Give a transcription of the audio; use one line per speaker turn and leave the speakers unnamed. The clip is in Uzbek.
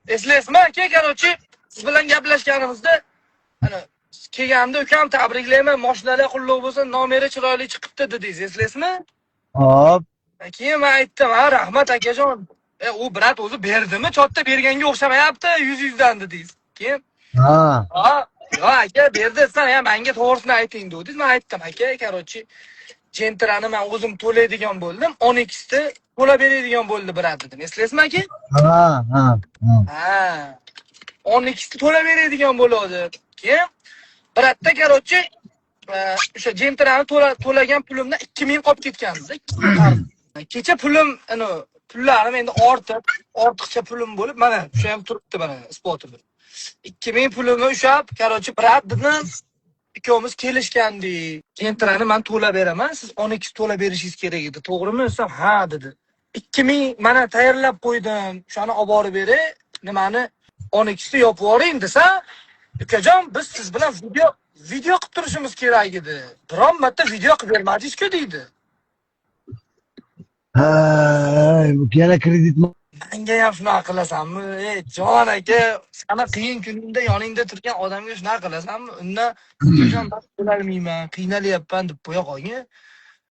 Eslaysizmi aka, короче, siz bilan gaplashganimizda ana kelganda ukam tabriklayman, mashinalar qulluq bo'lsin, nomeri chiroyli chiqibdi dedingiz, eslaysizmi?
Hop.
Keyin men aytdim, "Ha, rahmat akajon. U brat o'zi berdimi? Chotda berganga o'xshamayapti, 100dan dedingiz." Keyin,
Ha.
"Ha, yo aka, berdi san, menga to'g'risini ayting" dedingiz. Men aytdim, "Aka, короче, Gentrani men o'zim to'laydigan bo'ldim, 12 to'lab beradigan bo'ldi brat" dedim. Eslaysizmi aka?
Ha.
Ha. 12 to'lab beradigan bo'ladi. Keyin bratda, короче, o'sha Gentrani to'lagan pulimdan 2000 qolib ketgandi. Kecha pulim, pullarim endi ortiqcha pulim bo'lib, mana shu ham turibdi, mana isboti bir. 2000 pulimni ushab, короче, brat dedim, ikkovimiz kelishgandik. Gentrani men to'lab beraman, siz 12 to'lab berishingiz kerak edi. To'g'rimi desam, ha dedi. 2000 mana tayyorlab qo'ydim. Shuni olib borib beray, nimani 12 yopib yuboring desa, ukajon, biz siz bilan video qilib turishimiz kerak edi. Biron marta video qilib bermadingiz-ku deydi.
Bu yana kredit
Menga ham shunaqa qilasanmi? Jon aka, sana qiyin kuningda yoningda turgan odamga shunaqa qilasanmi? Undan "Jon, men to'lolmayman, qiynalyapman" deb qo'ya qolgin.